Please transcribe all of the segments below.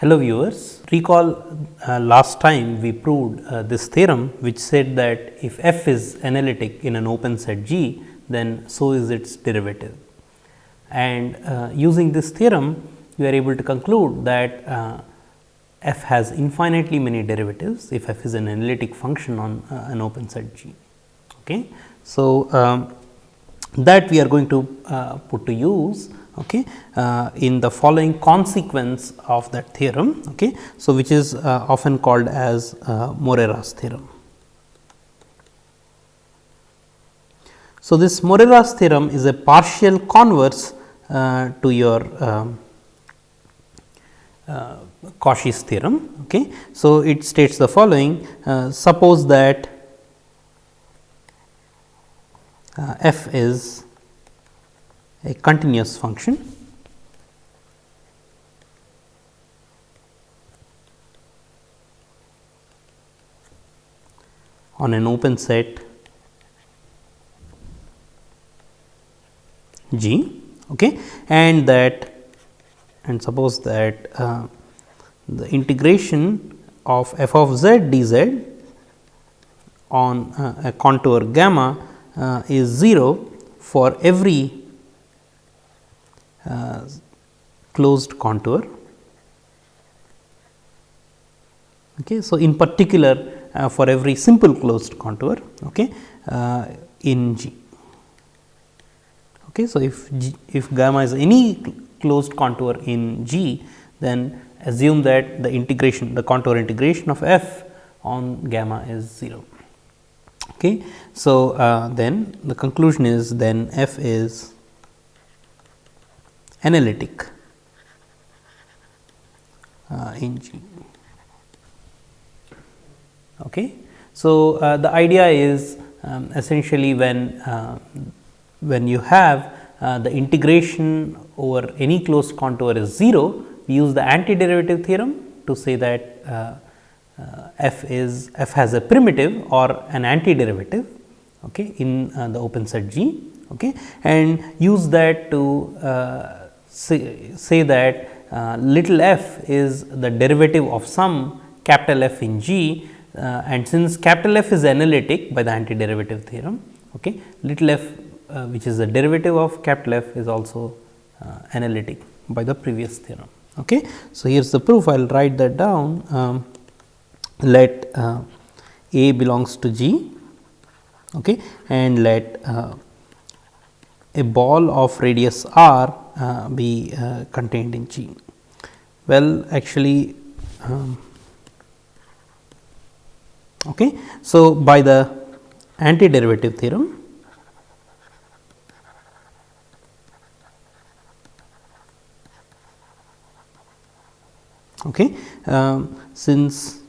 Hello viewers, recall last time we proved this theorem which said that if f is analytic in an open set G, then so is its derivative. And using this theorem, you are able to conclude that f has infinitely many derivatives if f is an analytic function on an open set G. Okay. So, that we are going to put to use in the following consequence of that theorem. Okay. So, which is often called as Morera's theorem. So, this Morera's theorem is a partial converse to your Cauchys theorem. Okay. So, it states the following: suppose that f is a continuous function on an open set G, okay, and suppose that the integration of f of z dz on a contour gamma is 0 for every closed contour. Okay. So, in particular for every simple closed contour in G. Okay. So, if gamma is any closed contour in G, then assume that the contour integration of f on gamma is 0. Okay. So, then the conclusion is then f is analytic in G. Okay. So, the idea is essentially when you have the integration over any closed contour is 0, we use the antiderivative theorem to say that f has a primitive or an antiderivative in the open set G, and use that to say that little f is the derivative of some capital F in G, and since capital F is analytic by the antiderivative theorem, little f which is the derivative of capital F is also analytic by the previous theorem. So, here is the proof. I will write that down. Let A belongs to G, and let a ball of radius r be contained in G. Well, actually, so by the antiderivative theorem, since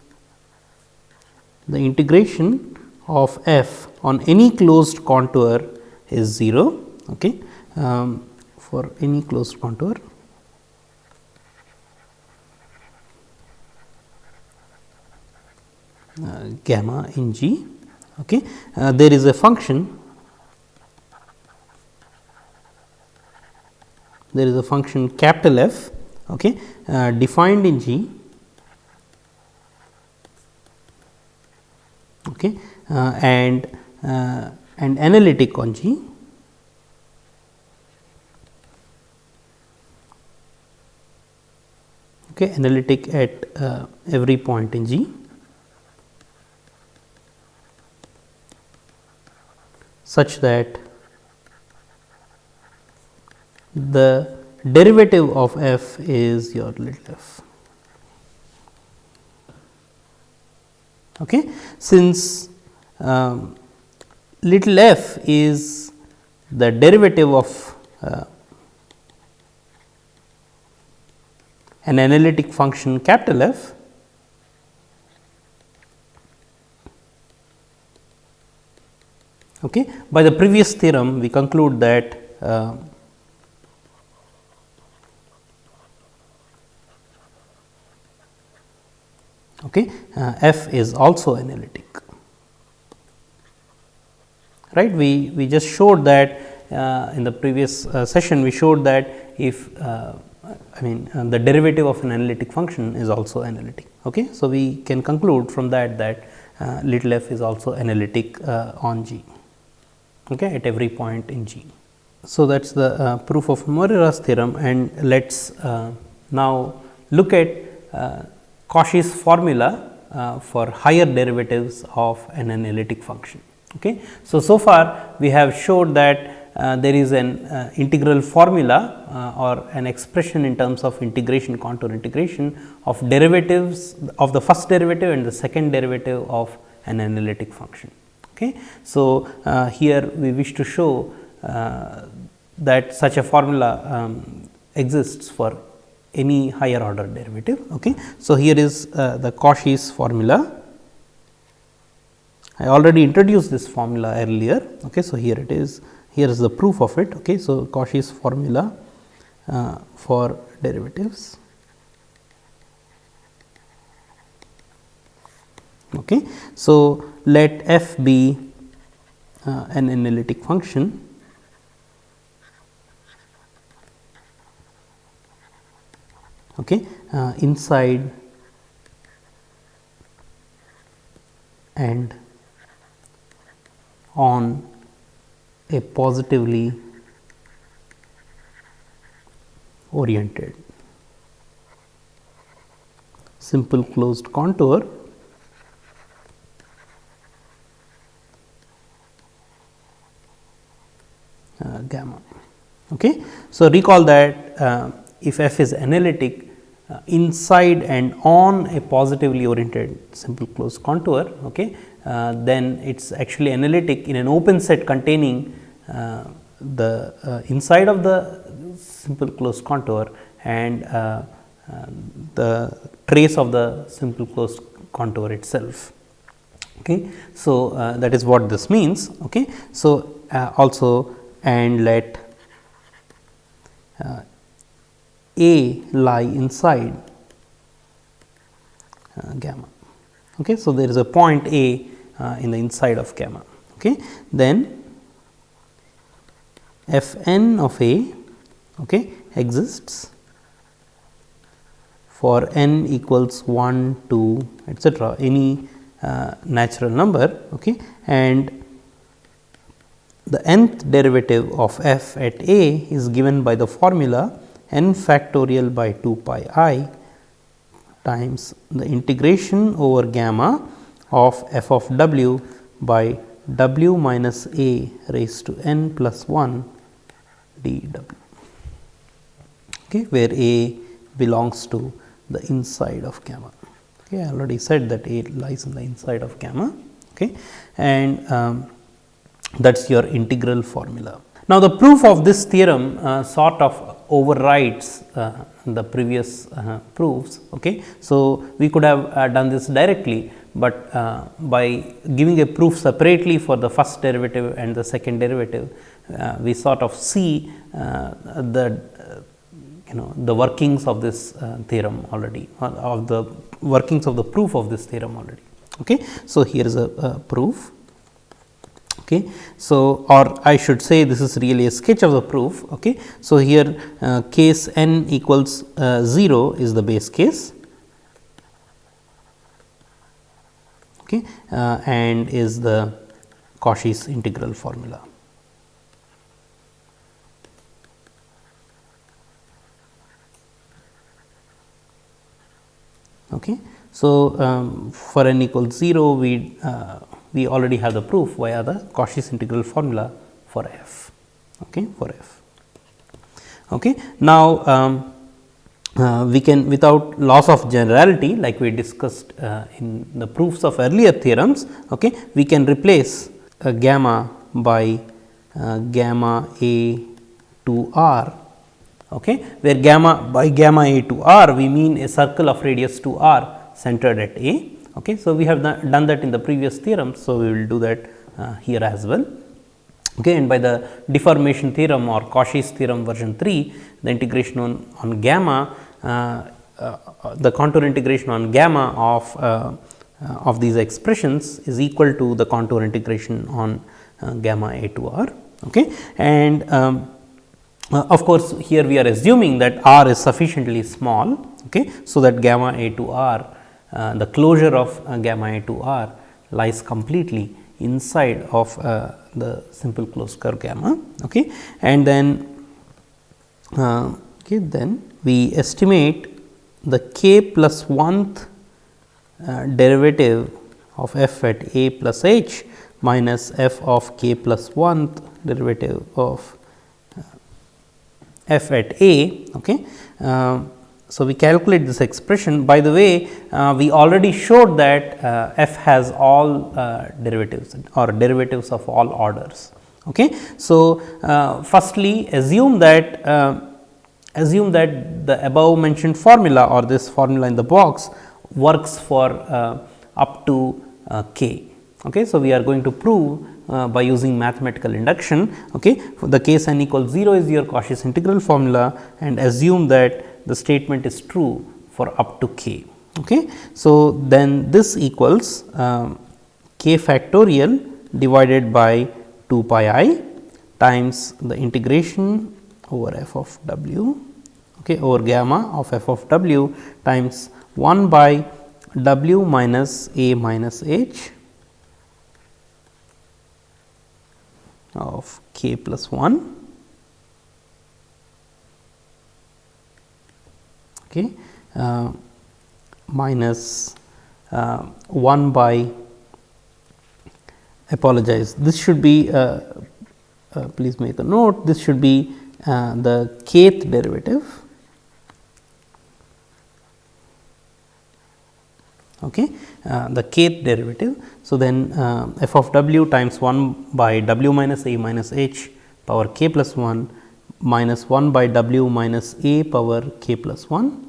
the integration of f on any closed contour is 0, for any closed contour, gamma in G, there is a function, capital F, defined in G, and analytic on G, analytic at every point in G, such that the derivative of f is your little f. Since little f is the derivative of an analytic function capital F, by the previous theorem we conclude that f is also analytic. Right? We just showed that in the previous session, we showed that if the derivative of an analytic function is also analytic. Okay. So, we can conclude from that little f is also analytic on G, okay, at every point in G. So, that is the proof of Morera's theorem, and let us now look at Cauchys formula for higher derivatives of an analytic function. Okay. So far we have showed that there is an integral formula or an expression in terms of integration, contour integration of derivatives of the first derivative and the second derivative of an analytic function. Okay. So, here we wish to show that such a formula exists for any higher order derivative. Okay. So, here is the Cauchys formula. I already introduced this formula earlier. Okay. So, here it is. Here is the proof of it. Okay. So, Cauchys formula for derivatives. Okay. So, let f be an analytic function okay, inside and on a positively oriented simple closed contour gamma. Okay. So, recall that if f is analytic inside and on a positively oriented simple closed contour, okay, then it is actually analytic in an open set containing the inside of the simple closed contour and the trace of the simple closed contour itself. Okay. So, that is what this means. Okay. So, also and let A lie inside gamma. Okay. So, there is a point A in the inside of gamma. Okay. Then f n of A okay, exists for n equals 1, 2 etcetera, any natural number, okay, and the nth derivative of f at A is given by the formula n factorial by 2 pi I times the integration over gamma of f of w by w minus A raised to n plus 1 dw, okay, where A belongs to the inside of gamma. Okay, I already said that A lies in the inside of gamma, okay, and that is your integral formula. Now, the proof of this theorem sort of overrides the previous proofs. Okay. So, we could have done this directly, but by giving a proof separately for the first derivative and the second derivative, we sort of see the workings of this theorem already, of the workings of the proof of this theorem already. Okay. So, here is a proof. Okay. So, or I should say this is really a sketch of the proof. Okay. So, here case n equals 0 is the base case, okay, and is the Cauchys integral formula. Okay. So, for n equals 0 we already have the proof via the Cauchys integral formula for f. Okay, for f. Okay. Now, we can, without loss of generality, like we discussed in the proofs of earlier theorems, okay, we can replace gamma by gamma A to r, okay, where gamma by gamma A to r we mean a circle of radius 2 r centered at A. Okay. So, we have done that in the previous theorem. So, we will do that here as well. Okay. And by the deformation theorem or Cauchys theorem version 3, the integration on gamma, the contour integration on gamma of these expressions is equal to the contour integration on gamma A to r. Okay. And Of course, here we are assuming that R is sufficiently small, okay, so that gamma A to R, the closure of gamma A to R lies completely inside of the simple closed curve gamma, okay. And then then we estimate the k plus 1th derivative of f at a plus h minus f of k plus 1th derivative of f at a. Okay. So, we calculate this expression. By the way, we already showed that f has all derivatives or derivatives of all orders. Okay. So, firstly assume that the above mentioned formula or this formula in the box works for up to k. Okay. So, we are going to prove by using mathematical induction. Okay. For the case n equals 0 is your Cauchys integral formula, and assume that the statement is true for up to k. Okay. So, then this equals k factorial divided by 2 pi I times the integration over f of w, okay, over gamma of f of w times 1 by w minus a minus h of k plus 1, okay, minus 1 by, apologize, this should be please make a note, this should be the kth derivative, okay, the kth derivative. So, then f of w times 1 by w minus a minus h power k plus 1 minus 1 by w minus a power k plus 1,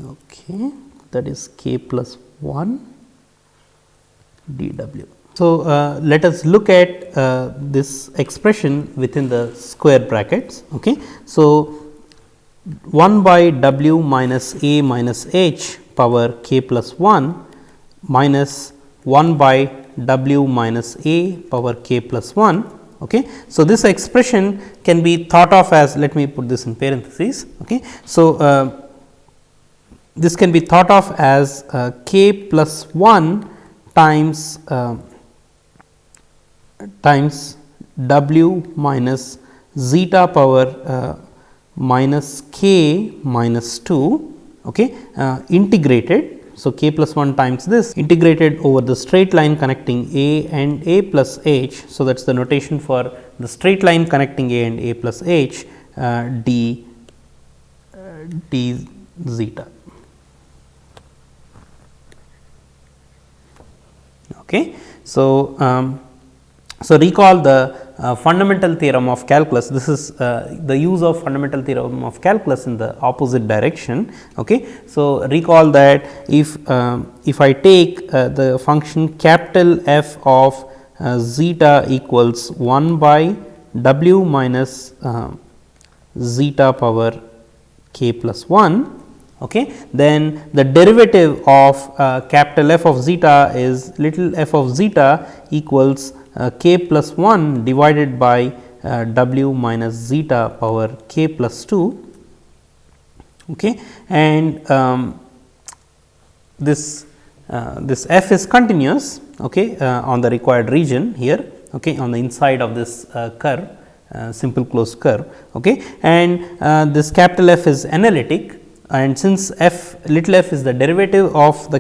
okay, that is k plus 1 dw. So, let us look at this expression within the square brackets. Okay. So, 1 by w minus a minus h power k plus 1 minus 1 by w minus a power k plus 1. Okay. So, this expression can be thought of as, let me put this in parentheses. Okay. So, this can be thought of as k plus 1 times w minus zeta power minus k minus 2, okay, integrated. So, k plus 1 times this integrated over the straight line connecting a and a plus h. So, that is the notation for the straight line connecting a and a plus h d zeta. Okay. So, recall the fundamental theorem of calculus. This is the use of fundamental theorem of calculus in the opposite direction. Okay. So, recall that if I take the function capital F of zeta equals 1 by w minus zeta power k plus 1. Okay. Then the derivative of capital F of zeta is little f of zeta equals k plus 1 divided by w minus zeta power k plus 2. Okay. And this f is continuous, okay, on the required region here, okay, on the inside of this curve, simple closed curve. Okay. And this capital F is analytic, and since little f is the derivative of the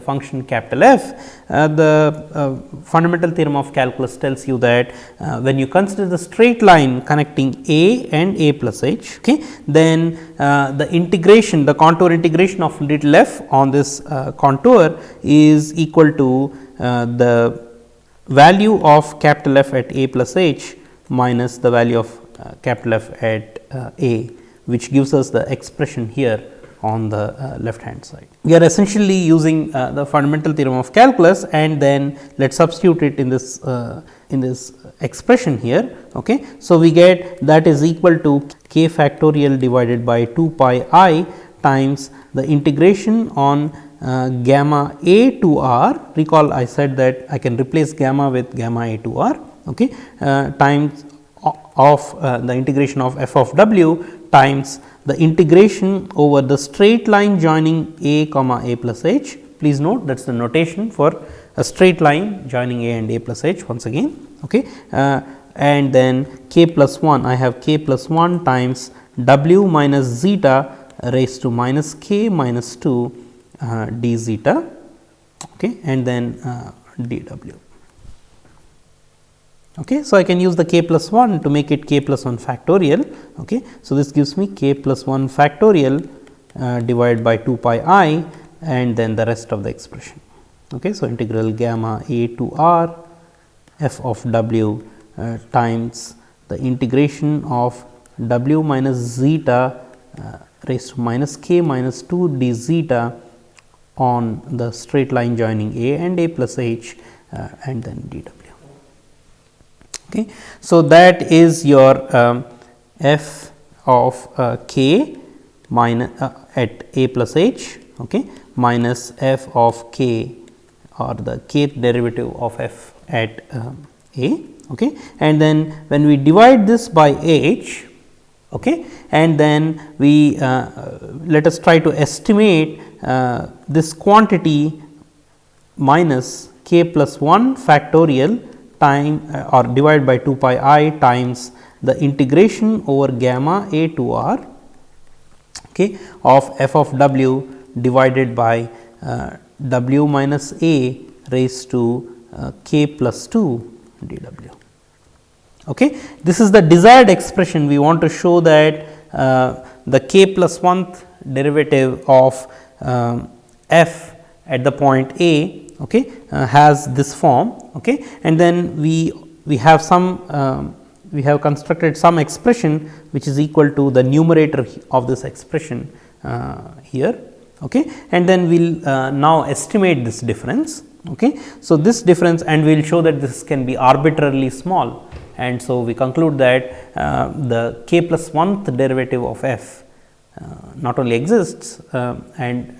function capital F, the fundamental theorem of calculus tells you that when you consider the straight line connecting a and a plus h, okay, then the integration, the contour integration of little f on this contour is equal to the value of capital F at a plus h minus the value of capital F at a, which gives us the expression here on the left hand side. We are essentially using the fundamental theorem of calculus, and then let us substitute it in this expression here. Okay. So, we get that is equal to k factorial divided by 2 pi I times the integration on gamma a to r. Recall I said that I can replace gamma with gamma a to r, okay, times of the integration of f of w times the integration over the straight line joining a comma a plus h. Please note that is the notation for a straight line joining a and a plus h once again. Okay. And then k plus 1, I have k plus 1 times w minus zeta raised to minus k minus 2 d zeta, okay, and then dw. Okay. So, I can use the k plus 1 to make it k plus 1 factorial. Okay. So, this gives me k plus 1 factorial divided by 2 pi I and then the rest of the expression. Okay. So, integral gamma a to r f of w times the integration of w minus zeta raised to minus k minus 2 d zeta on the straight line joining a and a plus h and then dw. Okay. So, that is your f of k minus at a plus h, okay, minus f of k or the kth derivative of f at a. Okay. And then when we divide this by h, okay, and then we let us try to estimate this quantity minus k plus 1 factorial time or divided by 2 pi I times the integration over gamma a to r, okay, of f of w divided by w minus a raised to k plus 2 dw. Okay. This is the desired expression. We want to show that the k plus 1th derivative of f at the point a, okay, has this form, okay, and then we have some we have constructed some expression which is equal to the numerator of this expression here, okay, and then we will now estimate this difference. Okay. So, this difference, and we will show that this can be arbitrarily small, and so we conclude that the k plus 1th derivative of f not only exists and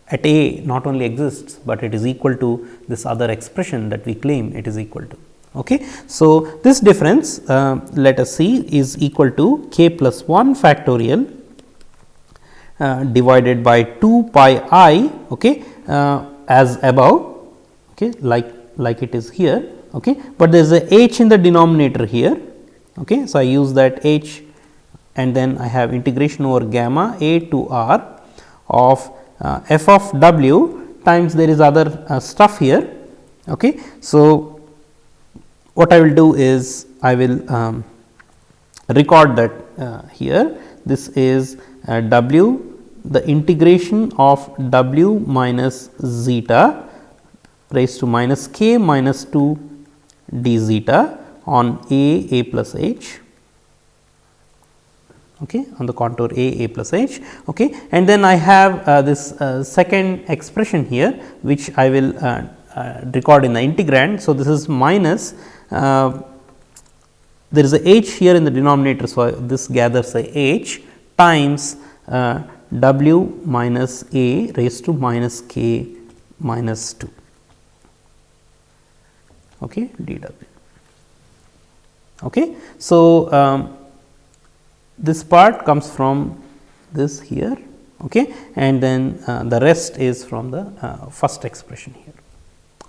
at a not only exists, but it is equal to this other expression that we claim it is equal to. Okay. So, this difference let us see is equal to k plus 1 factorial divided by 2 pi I, okay, as above, okay, like it is here, okay, but there is a h in the denominator here. Okay. So, I use that h and then I have integration over gamma a to r of f of w times there is other stuff here. Okay. So, what I will do is I will record that here. This is w, the integration of w minus zeta raised to minus k minus 2 d zeta on a plus h, okay, on the contour a plus h, okay, and then I have this second expression here which I will record in the integrand. So, this is minus there is a h here in the denominator. So, this gathers a h times w minus a raised to minus k minus 2, okay, dw. Okay. So, this part comes from this here, okay, and then the rest is from the first expression here.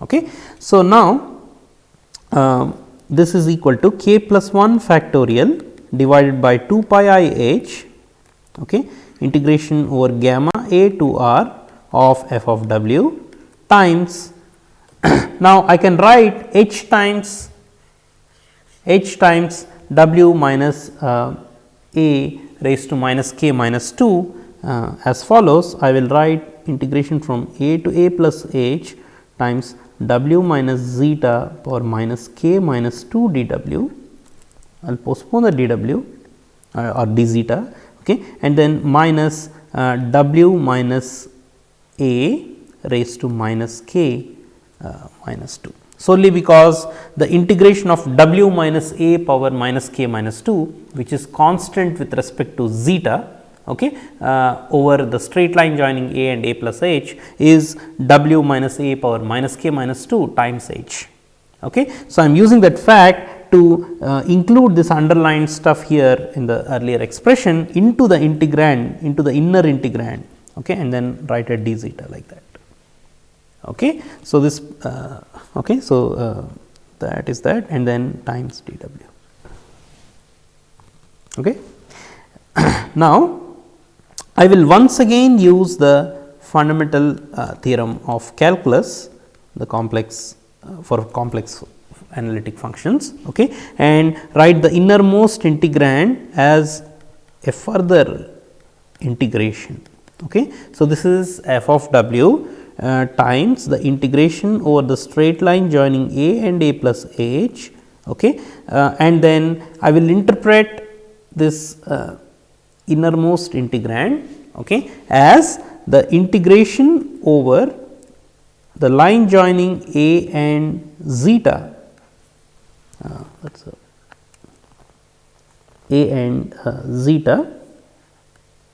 Okay. So, now this is equal to k plus 1 factorial divided by 2 pi I h, okay, integration over gamma a to r of f of w times now I can write h times w minus a raised to minus k minus 2 as follows. I will write integration from a to a plus h times w minus zeta power minus k minus 2 dw. I will postpone the dw or d zeta, okay, and then minus w minus a raised to minus k minus 2, solely because the integration of w minus a power minus k minus 2, which is constant with respect to zeta, okay, over the straight line joining a and a plus h is w minus a power minus k minus 2 times h. Okay. So, I am using that fact to include this underlined stuff here in the earlier expression into the integrand, into the inner integrand, okay, and then write a d zeta like that. Okay. So, this okay. So, that is that, and then times dw. Okay. Now, I will once again use the fundamental theorem of calculus, the complex for complex analytic functions, okay, and write the innermost integrand as a further integration. Okay. So, this is f of w times the integration over the straight line joining a and a plus h, okay, and then I will interpret this innermost integrand, okay, as the integration over the line joining a and zeta, that's a and zeta,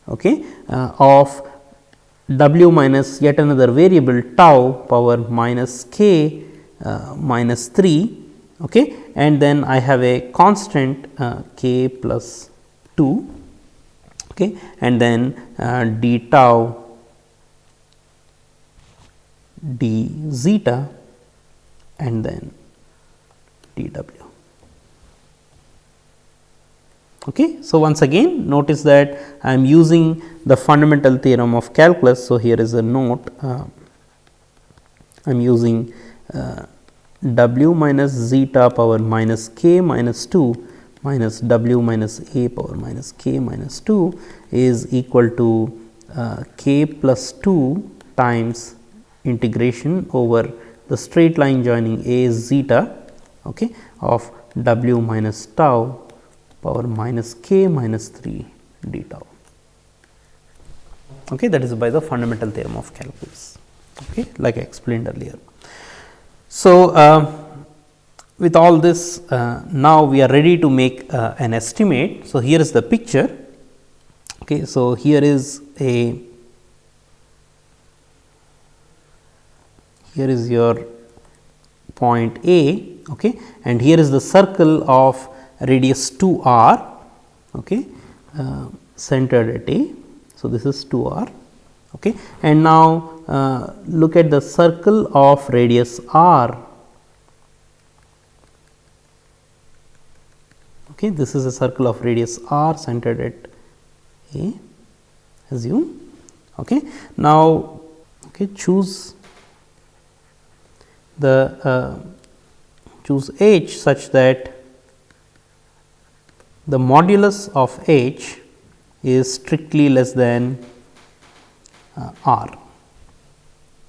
okay, of w minus yet another variable tau power minus k minus 3, okay, and then I have a constant k plus 2, okay, and then d tau d zeta and then dw. Okay. So, once again notice that I am using the fundamental theorem of calculus. So, here is a note, I am using w minus zeta power minus k minus 2 minus w minus a power minus k minus 2 is equal to k plus 2 times integration over the straight line joining a zeta, okay, of w minus tau power minus k minus 3 d tau. Okay, that is by the fundamental theorem of calculus, okay, like I explained earlier. So, with all this, now we are ready to make an estimate. So, here is the picture. Okay, so, here is your point A, okay, and here is the circle of radius 2 r, okay, centered at A. So, this is 2 r, okay, and now look at the circle of radius r. Okay, this is a circle of radius r centered at A, assume. Okay. Now, okay, choose the choose h such that the modulus of h is strictly less than r.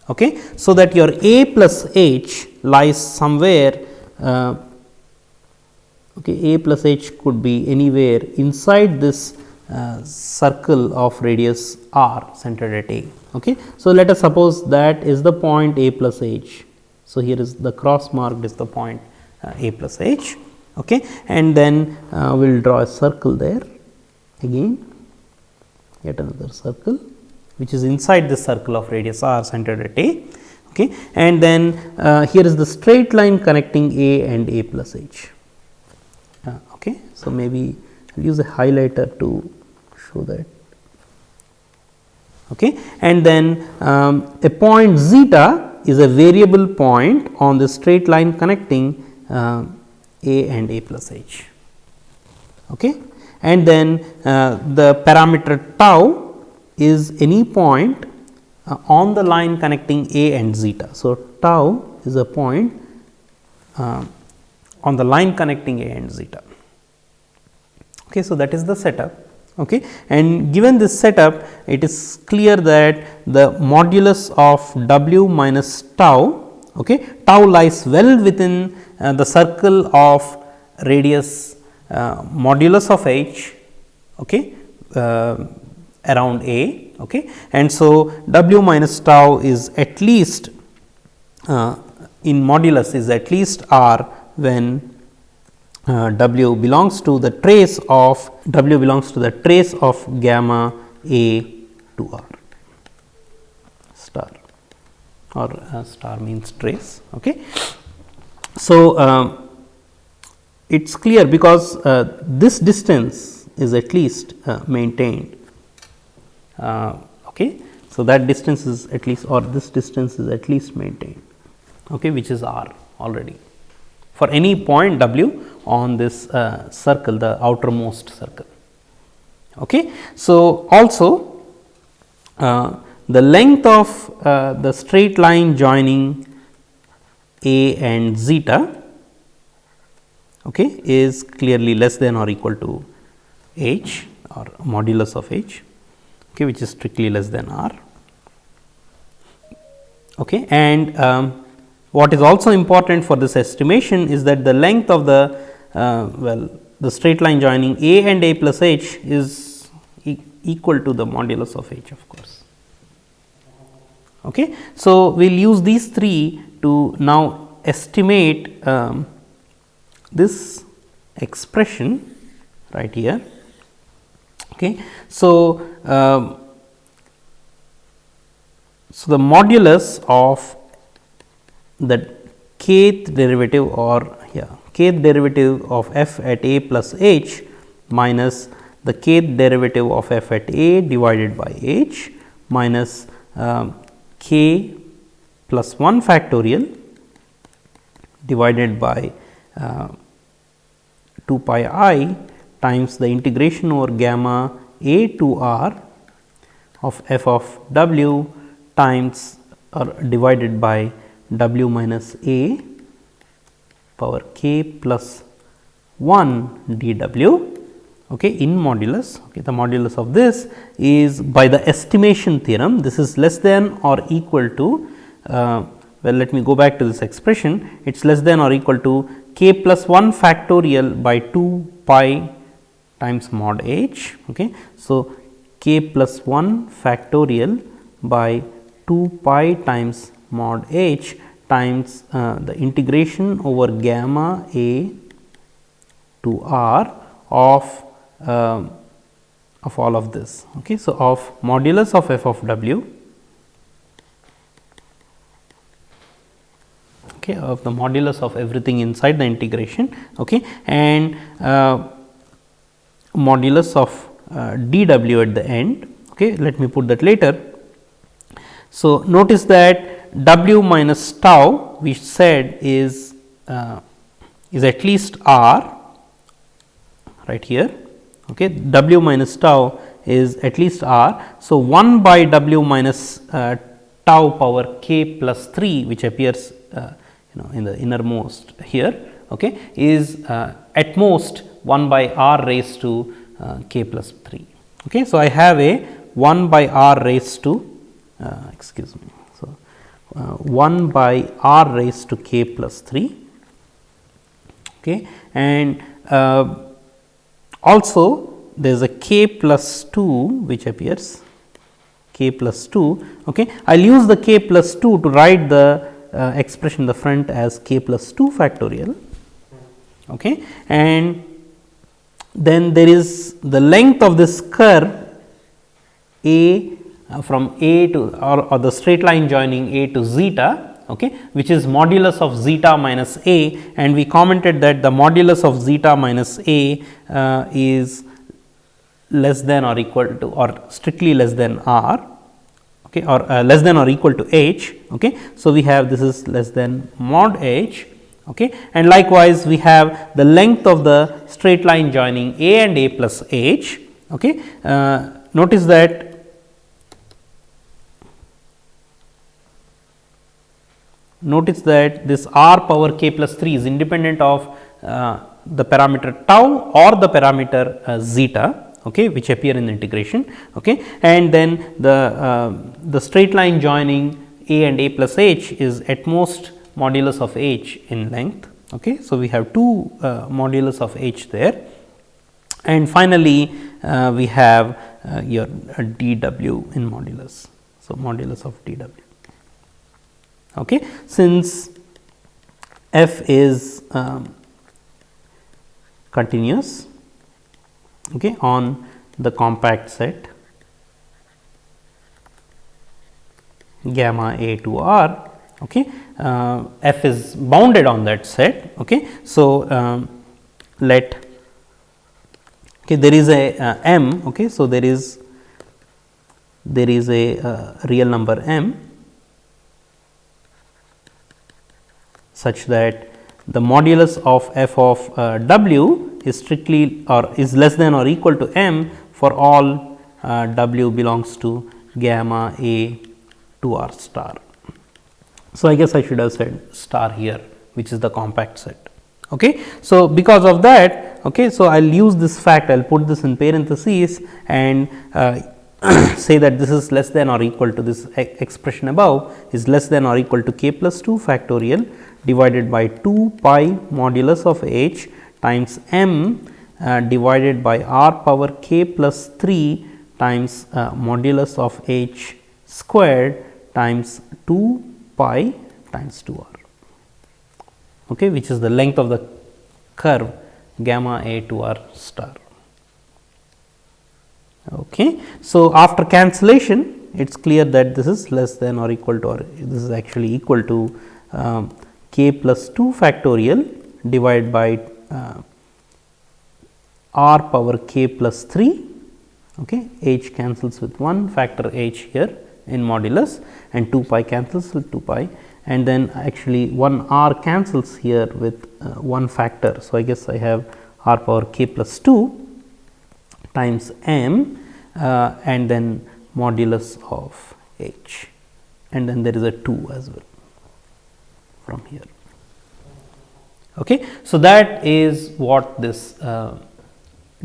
Okay. So, that your a plus h lies somewhere, okay, a plus h could be anywhere inside this circle of radius r centered at A. Okay. So, let us suppose that is the point a plus h. So, here is the cross marked is the point a plus h, okay, and then we will draw a circle there again, yet another circle which is inside the circle of radius r centered at A, okay, and then here is the straight line connecting A and A plus h. Okay. So, maybe I will use a highlighter to show that, okay, and then a point zeta is a variable point on the straight line connecting A and A plus h, okay, and then the parameter tau is any point on the line connecting A and zeta. So, tau is a point on the line connecting A and zeta. Okay. So, that is the setup, okay, and given this setup, it is clear that the modulus of w minus tau, okay, tau lies well within the circle of radius modulus of h, okay, around A, okay, and so w minus tau is at least in modulus is at least r when w belongs to the trace of gamma A to r star, or star means trace. Okay. So, it is clear because this distance is at least maintained. Okay. So, that distance is at least, or this distance is at least maintained, okay, which is r already for any point w on this circle, the outermost circle. Okay. So, also the length of the straight line joining a and zeta, okay, is clearly less than or equal to h or modulus of h, okay, which is strictly less than r. Okay. And what is also important for this estimation is that the length of the the straight line joining a and a plus h is equal to the modulus of h, of course. Okay. So, we will use these three to now estimate this expression right here. Okay. So, so the modulus of the kth derivative, or kth derivative of f at a plus h minus the kth derivative of f at a divided by h minus k plus 1 factorial divided by 2 pi I times the integration over gamma a to r of f of w times or divided by w minus a power k plus 1 dw, okay, in modulus. Okay, the modulus of this is by the estimation theorem. This is less than or equal to well, let me go back to this expression. It is less than or equal to k plus 1 factorial by 2 pi times mod h. Okay. So, k plus 1 factorial by 2 pi times mod h times the integration over gamma a to r of all of this. Okay. So, of modulus of f of w, okay, of the modulus of everything inside the integration, okay, and modulus of dw at the end. Okay. Let me put that later. So, notice that w minus tau we said is at least r right here. Okay. W minus tau is at least r. So, 1 by w minus tau power k plus 3, which appears in the innermost here, okay, is at most 1 by r raised to k plus 3. Okay. So, I have a 1 by r raised to excuse me. So, 1 by r raised to k plus 3, okay, and also there is a k plus 2 which appears, k plus 2. Okay. I will use the k plus 2 to write the expression in the front as k plus 2 factorial, okay, and then there is the length of this curve a from a to or the straight line joining a to zeta, okay, which is modulus of zeta minus a, and we commented that the modulus of zeta minus a is less than or equal to or strictly less than r, okay, or less than or equal to h. Okay. So, we have this is less than mod h, okay, and likewise we have the length of the straight line joining a and a plus h. Okay. Notice that this r power k plus 3 is independent of the parameter tau or the parameter zeta, okay, which appear in the integration, okay, and then the straight line joining a and a plus h is at most modulus of h in length. Okay. So, we have two modulus of h there, and finally, we have your dw in modulus. So, modulus of dw. Okay. Since f is continuous, okay, on the compact set gamma a to r, okay, f is bounded on that set. Okay. So, let there is a m. Okay, so there is a real number m such that the modulus of f of w is strictly or is less than or equal to m for all w belongs to gamma a to r star. So, I guess I should have said star here, which is the compact set. Okay. So, because of that, okay, so I will use this fact, I will put this in parentheses and say that this is less than or equal to this expression above is less than or equal to k plus 2 factorial divided by 2 pi modulus of h times m divided by r power k plus 3 times modulus of h squared times 2 pi times 2 r, okay, which is the length of the curve gamma a to r star. Okay. So, after cancellation it is clear that this is less than or equal to, or this is actually equal to k plus 2 factorial divided by r power k plus 3, okay, h cancels with 1 factor h here in modulus and 2 pi cancels with 2 pi, and then actually 1 r cancels here with 1 factor. So, I guess I have r power k plus 2 times m and then modulus of h, and then there is a 2 as well from here. Okay. So, that is what this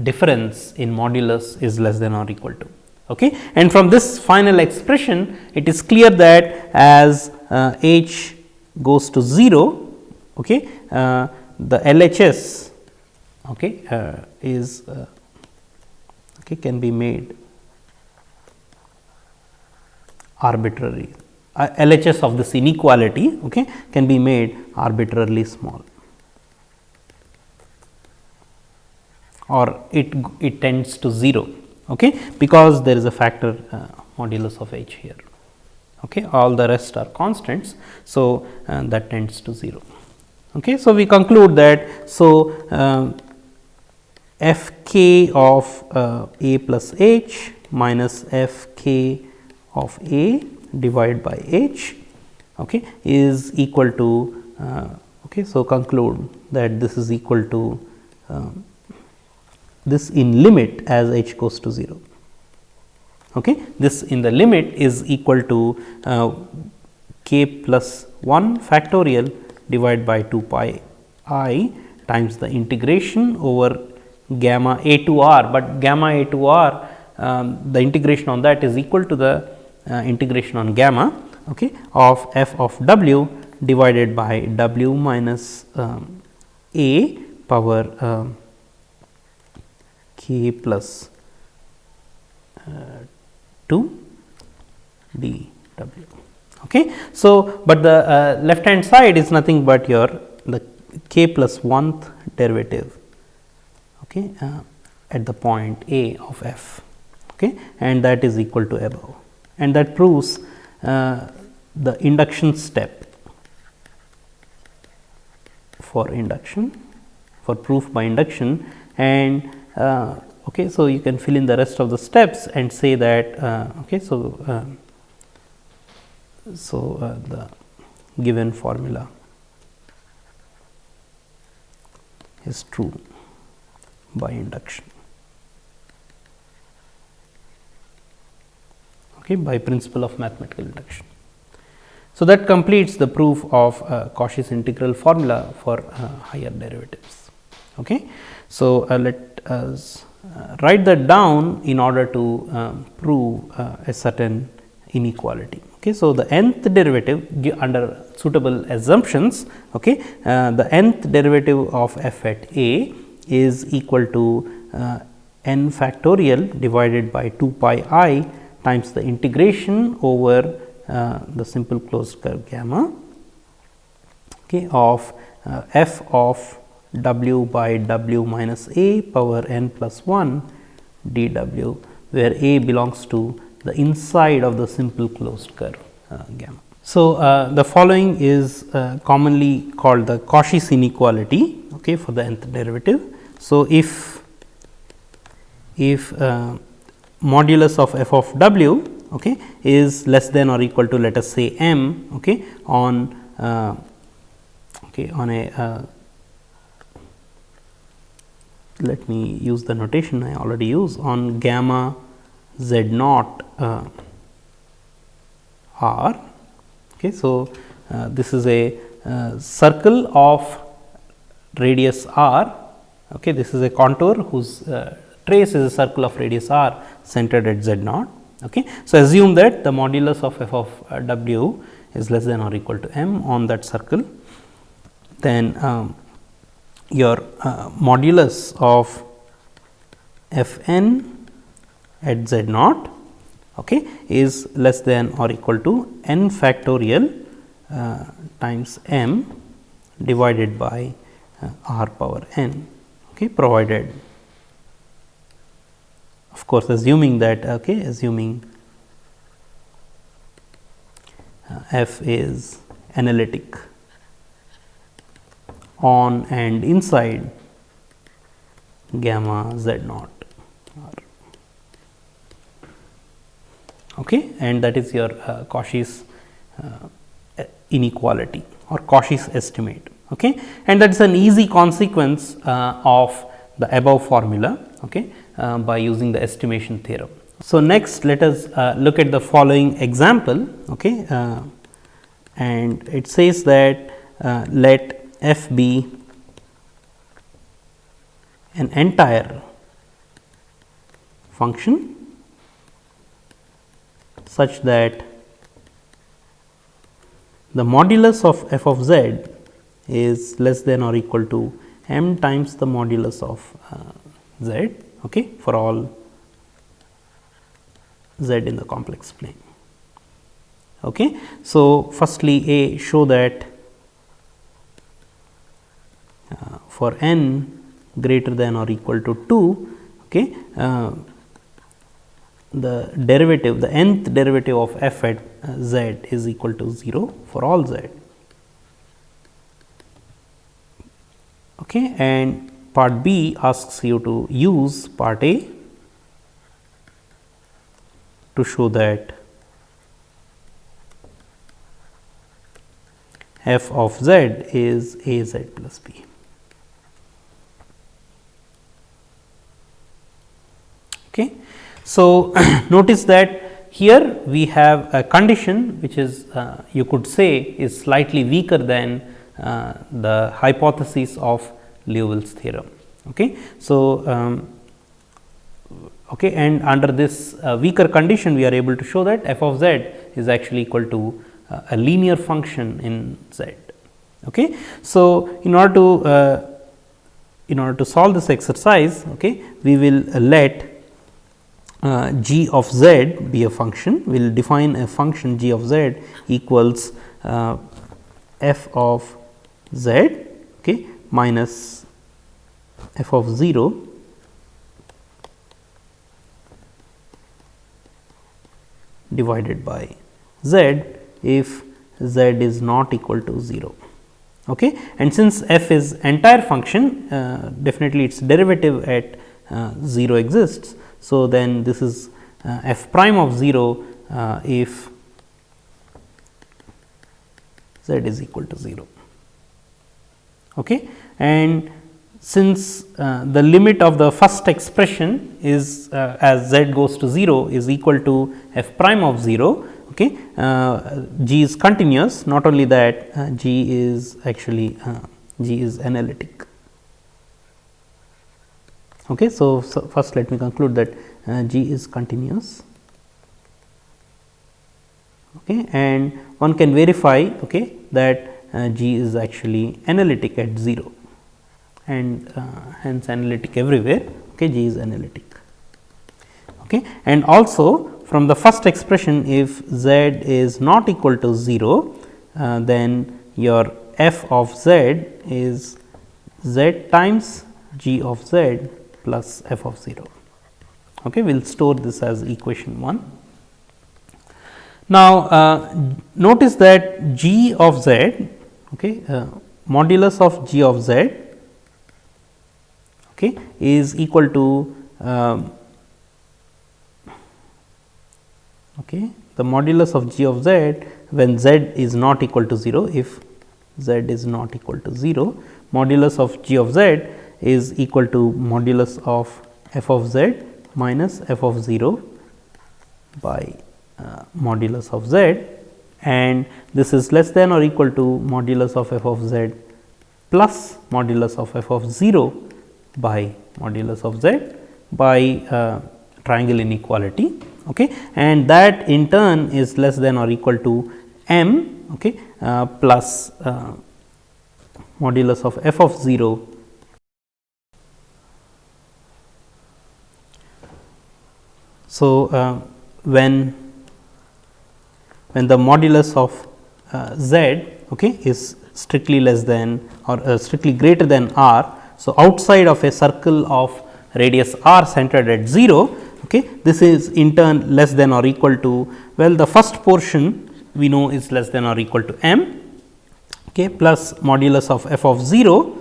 difference in modulus is less than or equal to. Okay. And from this final expression it is clear that as h goes to 0, okay, the LHS, okay, is okay, can be made arbitrary. LHS of this inequality, okay, can be made arbitrarily small, or it tends to 0, okay, because there is a factor modulus of h here. Okay, all the rest are constants. So, that tends to 0. Okay. So, we conclude that, so f k of a plus h minus f k of a divided by h, okay, is equal to, okay, so conclude that this is equal to this in limit as h goes to 0. Okay. This in the limit is equal to k plus 1 factorial divided by 2 pi I times the integration over gamma a to r, but gamma a to r, the integration on that is equal to the integration on gamma, okay, of f of w divided by w minus a power k plus 2 d w. Okay. So, but the left hand side is nothing but your the k plus 1th derivative, okay, at the point a of f, okay, and that is equal to above, and that proves the induction step for induction, for proof by induction, and okay, so you can fill in the rest of the steps and say that okay, so the given formula is true by induction, okay, by principle of mathematical induction. So, that completes the proof of Cauchy's integral formula for higher derivatives. Okay. So, let us write that down in order to prove a certain inequality. Okay. So, the nth derivative under suitable assumptions, okay, the nth derivative of f at a is equal to n factorial divided by 2 pi I times the integration over the simple closed curve gamma, okay, of f of w by w minus a power n plus 1 d w, where a belongs to the inside of the simple closed curve gamma. So, the following is commonly called the Cauchy's inequality, okay, for the nth derivative. So, if modulus of f of w is less than or equal to, let us say, m on a let me use the notation I already use, on gamma z naught r. So, this is a circle of radius r. This is a contour whose trace is a circle of radius r centered at z naught. So, assume that the modulus of f of w is less than or equal to m on that circle, then your modulus of f n at z naught is less than or equal to n factorial times m divided by r power n, provided, of course, assuming that assuming f is analytic on and inside gamma z naught r. And that is your Cauchys inequality or Cauchys estimate. And that is an easy consequence of the above formula by using the estimation theorem. So, next let us look at the following example, and it says that let f be an entire function such that the modulus of f of z is less than or equal to m times the modulus of z for all z in the complex plane. So, firstly A, show that for n greater than or equal to 2, the derivative, the nth derivative of f at z is equal to 0 for all z. And part B asks you to use part A to show that f of z is a z plus b. So, notice that here we have a condition which is you could say is slightly weaker than the hypothesis of Liouville's theorem. So, and under this weaker condition we are able to show that f of z is actually equal to a linear function in z. So, in order to solve this exercise, we will let g of z be a function. We will define a function g of z equals f of z minus f of 0 divided by z if z is not equal to 0. And since f is entire function, definitely its derivative at 0 exists. So, then this is f prime of 0 if z is equal to 0. And since the limit of the first expression is as z goes to 0 is equal to f prime of 0, g is continuous. Not only that, g is actually g is analytic. So, first let me conclude that g is continuous, and one can verify that g is actually analytic at 0, and hence analytic everywhere. G is analytic. And also from the first expression, if z is not equal to 0, then your f of z is z times g of z plus f of 0. We will store this as equation 1. Now, notice that g of z, modulus of g of z, okay, is equal to okay, the modulus of g of z when z is not equal to 0. If z is not equal to 0, modulus of g of z is equal to modulus of f of z minus f of 0 by modulus of z, and this is less than or equal to modulus of f of z plus modulus of f of 0 by modulus of z by triangle inequality, okay, and that in turn is less than or equal to m, okay, plus modulus of f of 0 . So, when the modulus of z, okay, is strictly less than or strictly greater than r. So, outside of a circle of radius r centered at 0, okay, this is in turn less than or equal to, well, the first portion we know is less than or equal to m, okay, plus modulus of f of 0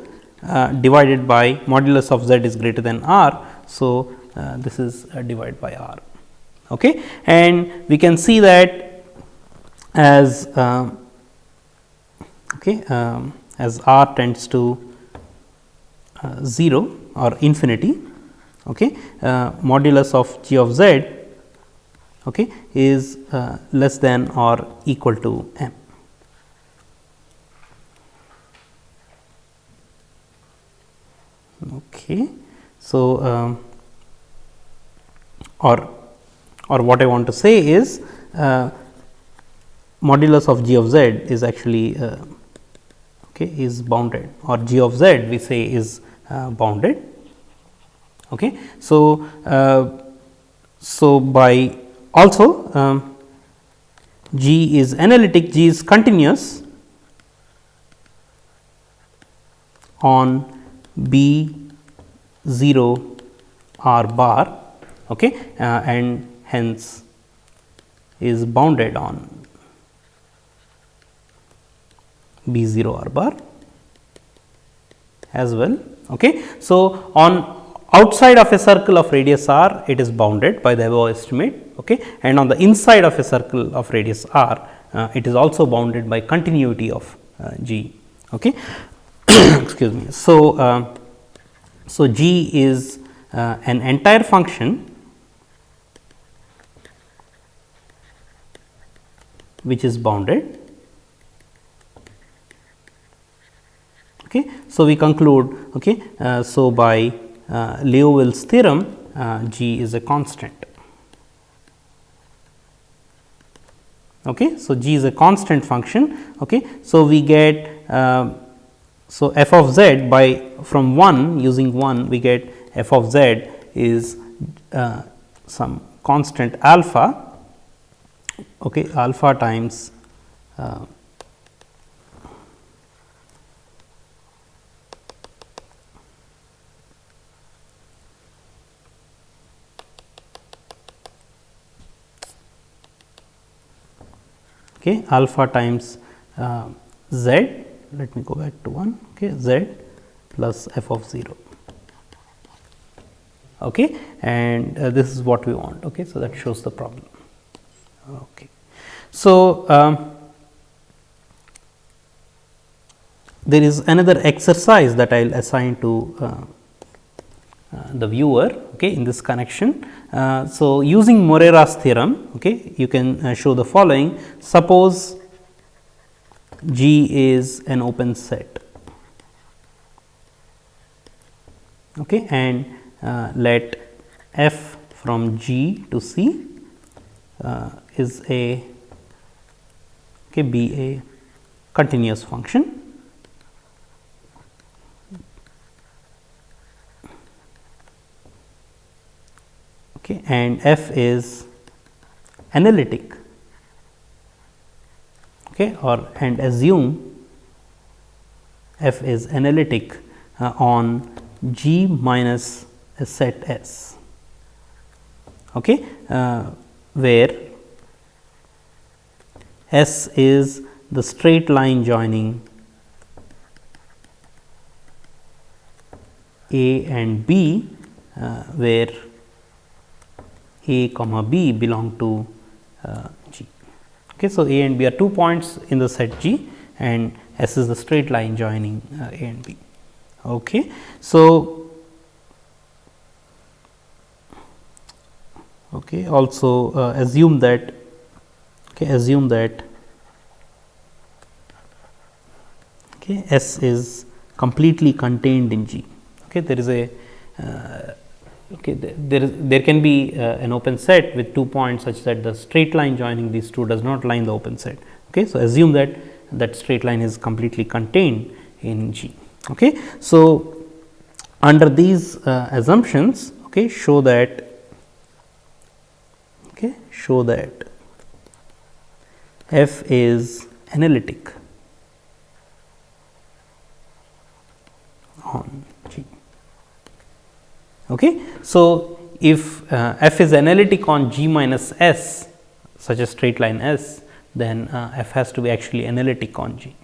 divided by modulus of z is greater than r. So, this is divided by r, okay, and we can see that as okay, as r tends to 0 or infinity, okay, modulus of g of z, okay, is less than or equal to m. Okay. So, or what I want to say is modulus of g of z is actually okay, is bounded, or g of z we say is bounded. Okay. So, so by also g is analytic, g is continuous on B 0 r bar, okay, and hence is bounded on B 0 r bar as well. Okay. So, on outside of a circle of radius r, it is bounded by the above estimate, okay, and on the inside of a circle of radius r, it is also bounded by continuity of g. Okay. Excuse me. So, so g is an entire function which is bounded. Okay. So, we conclude, okay, so by Liouville's theorem, g is a constant. Okay. So, g is a constant function. Okay. So, we get so f of z by from 1, using 1 we get f of z is some constant alpha, okay, alpha times okay, alpha times z, let me go back to 1, okay, z plus f of 0, okay, and this is what we want. Okay. So, that shows the problem. Okay. So, there is another exercise that I will assign to the viewer, okay, in this connection. So, using Morera's theorem, okay, you can show the following. Suppose G is an open set, okay, and let f from G to C is a okay, be a continuous function. Okay, and f is analytic, okay, or and assume f is analytic on G minus a set S, okay, where S is the straight line joining A and B, where A comma B belong to G. Okay, so, A and B are 2 points in the set G, and S is the straight line joining A and B. Okay. So, also assume that S is completely contained in G. Okay, there is a there can be an open set with 2 points such that the straight line joining these two does not line the open set. Okay, so assume that straight line is completely contained in G. Okay, so under these assumptions, show that F is analytic on G. Okay. So, if F is analytic on G minus S, such a straight line S, then F has to be actually analytic on G.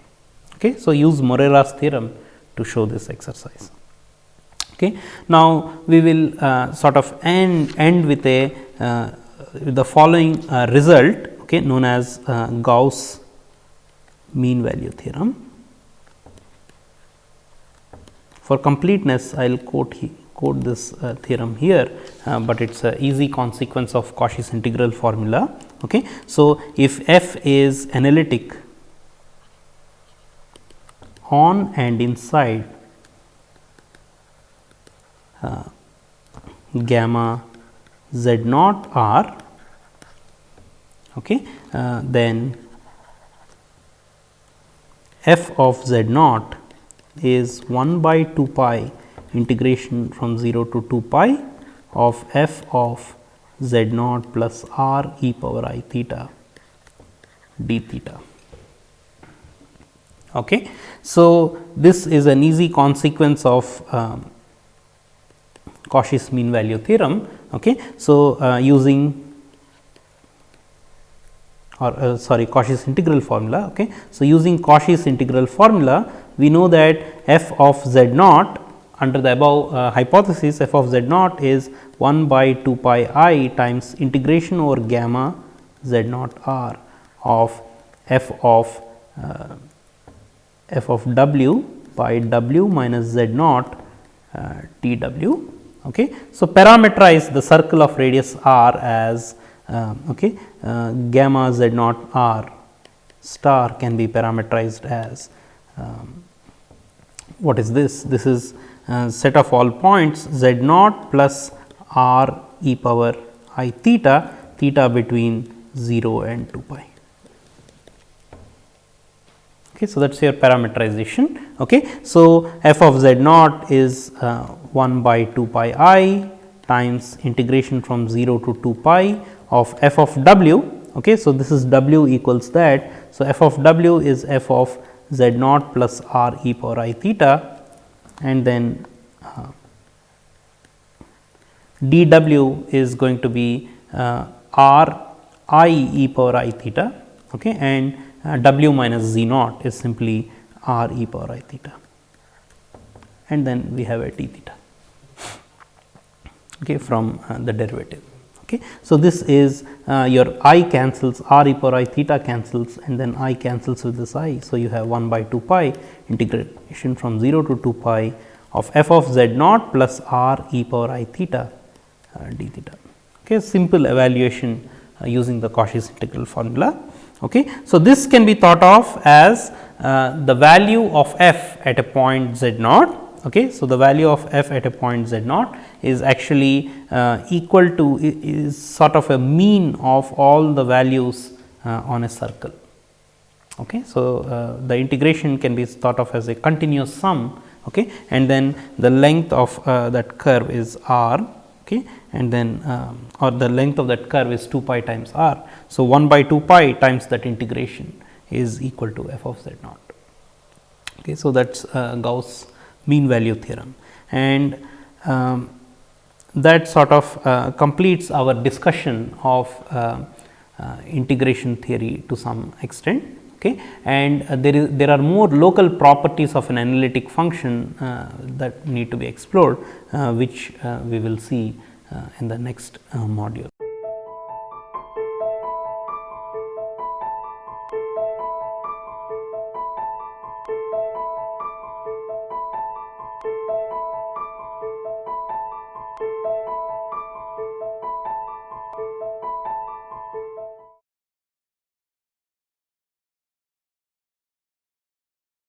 Okay. So, use Morera's theorem to show this exercise. Okay. Now, we will sort of end with the following result, known as Gauss mean value theorem. For completeness, I will quote this theorem here, but it is a easy consequence of Cauchys integral formula. Okay. So, if F is analytic on and inside gamma z naught r, then F of z naught is 1 by 2 pi integration from 0 to 2 pi of F of z naught plus r e power I theta d theta. Okay. So, this is an easy consequence of Cauchys mean value theorem. Okay. So, using Cauchys integral formula. Okay. So, using Cauchys integral formula, we know that F of z naught under the above hypothesis, F of z naught is 1 by 2 pi I times integration over gamma z naught r of F of w by w minus z naught t w. Okay. So, parameterize the circle of radius r as gamma z naught r star can be parameterized as what is this? This is set of all points z naught plus r e power I theta, theta between 0 and 2 pi. Okay, so, that is your parameterization. Okay. So, F of z naught is 1 by 2 pi I times integration from 0 to 2 pi of F of w. Okay. So, this is w equals that. So, F of w is F of z naught plus r e power I theta, and then dw is going to be r I e power I theta, and w minus z naught is simply r e power I theta, and then we have a t theta from the derivative. Okay. So, this is your I cancels, r e power I theta cancels, and then I cancels with this I. So, you have 1 by 2 pi integration from 0 to 2 pi of F of z naught plus r e power I theta d theta. Okay. Simple evaluation using the Cauchys integral formula. Okay. So, this can be thought of as the value of f at a point z naught. Okay. So, the value of f at a point z naught is actually equal to is sort of a mean of all the values on a circle. Okay. So, the integration can be thought of as a continuous sum, and then the length of that curve is r, and then or the length of that curve is 2 pi times r. So, 1 by 2 pi times that integration is equal to f of z naught. Okay. So, that is Gauss mean value theorem, and that sort of completes our discussion of integration theory to some extent. Okay. And there are more local properties of an analytic function that need to be explored, which we will see in the next module.